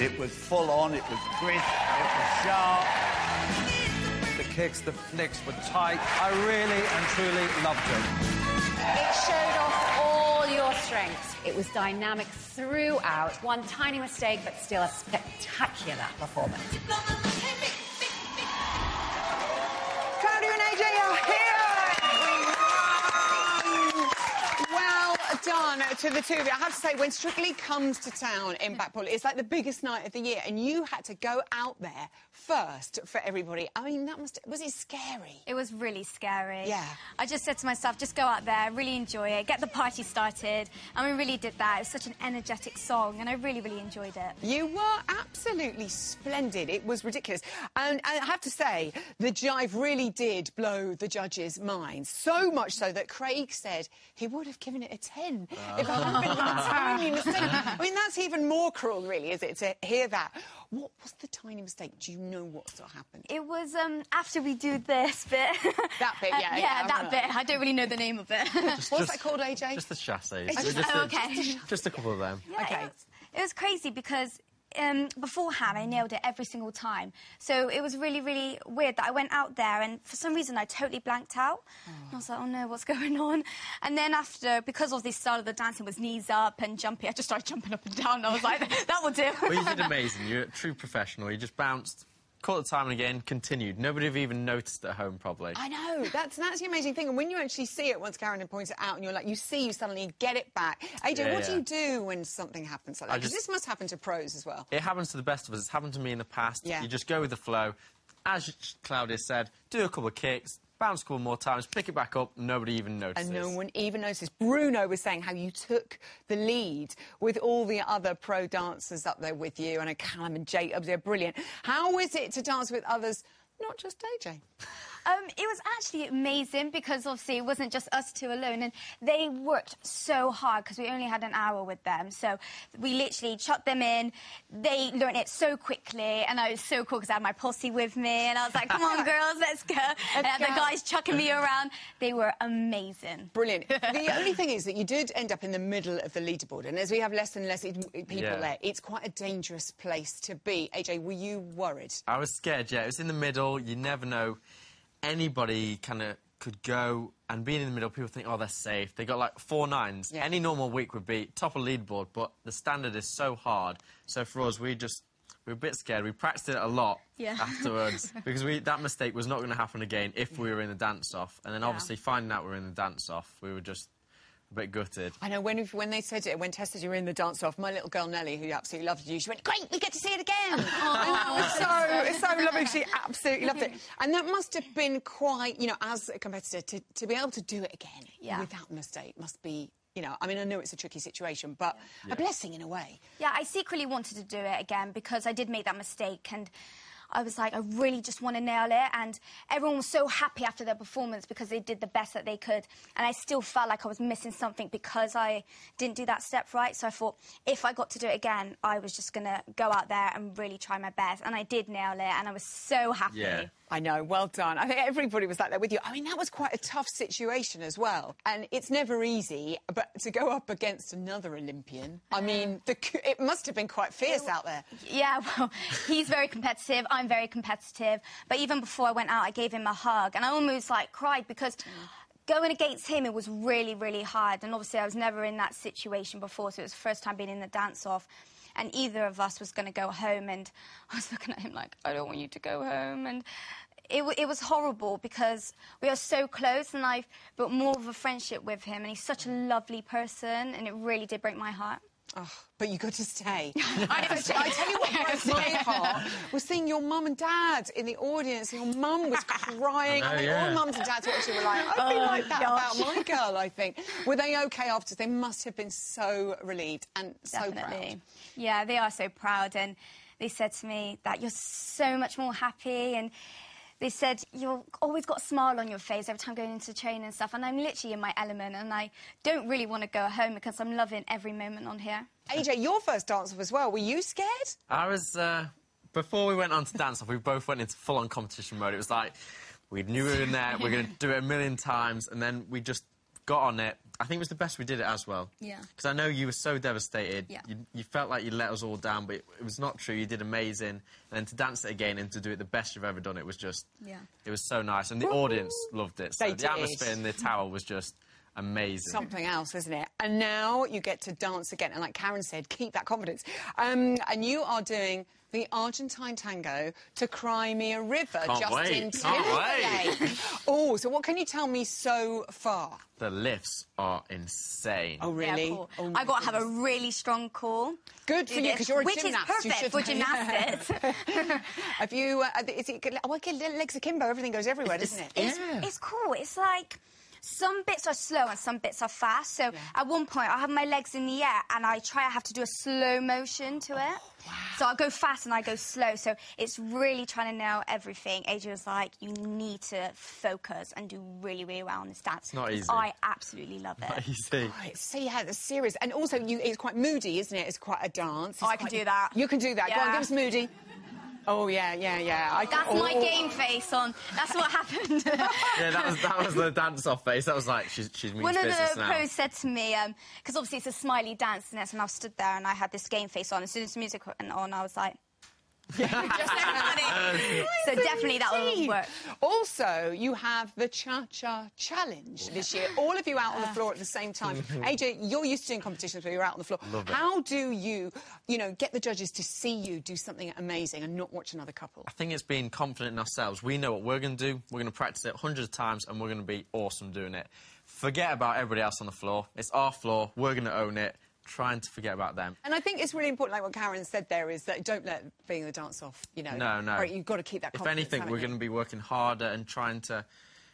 It was full on, it was grit, it was sharp. The kicks, the flicks were tight. I really and truly loved it. It showed off all your strengths. It was dynamic throughout. One tiny mistake, but still a spectacular performance. Claudia and AJ are here! Well done to the two of you. I have to say, when Strictly comes to town in Blackpool, it's like the biggest night of the year, and you had to go out there first for everybody. I mean, was it scary? It was really scary. Yeah. I just said to myself, just go out there, really enjoy it, get the party started, and we really did that. It was such an energetic song, and I really, really enjoyed it. You were absolutely splendid. It was ridiculous. And I have to say, the jive really did blow the judges' minds, so much so that Craig said he would have given it a 10 if it hadn't been that tiny mistake. I mean, that's even more cruel, really, is it, to hear that? What was the tiny mistake? Do you know what sort of happened? It was after we do this bit. That bit, yeah. Yeah, that bit. I don't really know the name of it. What's that called, AJ? Just the chassis. Just a couple of them. Yeah, okay. It was crazy because beforehand I nailed it every single time. So it was really, really weird that I went out there and for some reason I totally blanked out. And I was like, oh no, what's going on? And then after, because of the style of the dancing was knees up and jumping, I just started jumping up and down. And I was like, that will do. Well, you did amazing. You're a true professional. You just bounced, caught the time and again, continued. Nobody have even noticed at home, probably. I know, that's the amazing thing. And when you actually see it, once Karen points it out, and you're like, you suddenly get it back. AJ, what do you do when something happens like that? Because this must happen to pros as well. It happens to the best of us. It's happened to me in the past. Yeah. You just go with the flow. As Claudia said, do a couple of kicks, bounce a couple more times, pick it back up, nobody even notices. And no one even noticed. Bruno was saying how you took the lead with all the other pro dancers up there with you, and Callum and Jacob, they're brilliant. How is it to dance with others, not just AJ? It was actually amazing because obviously it wasn't just us two alone, and they worked so hard because we only had an hour with them. So we literally chucked them in. They learned it so quickly, and I was so cool because I had my posse with me, and I was like, "Come on, girls, let's go!" And the guys chucking me around. They were amazing. Brilliant. The only thing is that you did end up in the middle of the leaderboard, and as we have less and less people there, it's quite a dangerous place to be. AJ, were you worried? I was scared. Yeah, it was in the middle. You never know. Anybody kind of could go, and being in the middle, people think, oh, they're safe. They got like 4 9s. Yeah. Any normal week would be top of leaderboard, but the standard is so hard. So for us, we were a bit scared. We practiced it a lot afterwards because that mistake was not going to happen again if we were in the dance-off. And then obviously finding out we were in the dance-off, we were just a bit gutted. I know, when they said it, when Tess said you were in the dance-off, my little girl Nellie, who absolutely loved you, she went, great, we get to see it again! And that was so lovely. She absolutely loved it. And that must have been quite, you know, as a competitor, to be able to do it again without mistake must be, you know, I mean, I know it's a tricky situation, but a blessing in a way. Yeah, I secretly wanted to do it again because I did make that mistake, and I was like, I really just want to nail it, and everyone was so happy after their performance because they did the best that they could, and I still felt like I was missing something because I didn't do that step right, so I thought if I got to do it again, I was just going to go out there and really try my best, and I did nail it, and I was so happy. Yeah. I know, well done. I think everybody was like that with you. I mean, that was quite a tough situation as well. And it's never easy, but to go up against another Olympian, I mean, it must have been quite fierce out there. Yeah, well, he's very competitive, I'm very competitive. But even before I went out, I gave him a hug, and I almost, like, cried because going against him, it was really, really hard. And obviously, I was never in that situation before, so it was the first time being in the dance-off. And either of us was going to go home, and I was looking at him like, I don't want you to go home. And it was horrible because we are so close, and I've built more of a friendship with him, and he's such a lovely person, and it really did break my heart. Oh, but you got to stay. I tell you what broke my heart was seeing your mum and dad in the audience. Your mum was crying. I mean, all mums and dads watching were like, I feel like that about my girl, I think. Were they OK after? They must have been so relieved and so proud. Yeah, they are so proud, and they said to me that you're so much more happy, and they said, you've always got a smile on your face every time going into training and stuff, and I'm literally in my element, and I don't really want to go home because I'm loving every moment on here. AJ, your first dance-off as well. Were you scared? I was, before we went on to dance-off, we both went into full-on competition mode. It was like, we knew we were in there, we were going to do it a million times, and then we just got on it. I think it was the best we did it as well. Yeah. Because I know you were so devastated. Yeah. You felt like you let us all down, but it was not true. You did amazing. And then to dance it again and to do it the best you've ever done, it was just... Yeah. It was so nice. And the audience loved it. So They the did. atmosphere in the tower was just amazing. Something else, isn't it? And now you get to dance again. And like Karen said, keep that confidence. And you are doing the Argentine tango to Cry Me a River. Can't wait. Can't wait. Oh, so what can you tell me so far? The lifts are insane. Oh, really? Yeah, cool. Oh, I've got to have a really strong core. Good for you, because you're a which gymnast. Which is perfect for gymnastics. Have you... legs akimbo, everything goes everywhere, doesn't it? It's cool. It's like... Some bits are slow and some bits are fast. So at one point, I have my legs in the air and I have to do a slow motion to it. Wow. So I go fast and I go slow. So it's really trying to nail everything. AJ was like, you need to focus and do really, really well on this dance. It's not easy. I absolutely love it. Not easy. Oh, it's serious. And also, it's quite moody, isn't it? It's quite a dance. I can do that. You can do that. Go on, Yeah. give us moody. Oh, yeah. That's my game face on. That's what happened. Yeah, that was the dance-off face. That was like, she's means One of business the now. pros said to me, because obviously it's a smiley dance, and I stood there and I had this game face on. As soon as the music went on, I was like... Just everybody. So definitely that will work. Also, you have the Cha-Cha Challenge this year. All of you out on the floor at the same time. AJ, you're used to doing competitions where you're out on the floor. Love it. How do you, get the judges to see you do something amazing and not watch another couple? I think it's being confident in ourselves. We know what we're going to do. We're going to practice it hundreds of times, and we're going to be awesome doing it. Forget about everybody else on the floor. It's our floor. We're going to own it. Trying to forget about them. And I think it's really important, like what Karen said there, is that don't let being the dance off, No. Right, you've got to keep that confidence. If anything, we're going to be working harder and trying to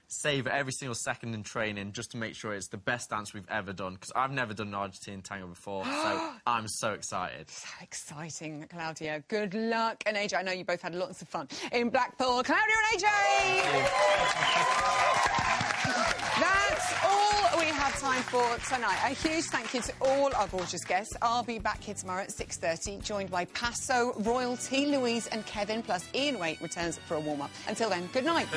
save every single second in training just to make sure it's the best dance we've ever done, because I've never done an Argentine tango before, so I'm so excited. So exciting, Claudia. Good luck. And AJ, I know you both had lots of fun in Blackpool. Claudia and AJ! That's all we have time for tonight. A huge thank you to all our gorgeous guests. I'll be back here tomorrow at 6:30, joined by Paso, Royalty, Louise and Kevin, plus Ian Waite returns for a warm-up. Until then, good night.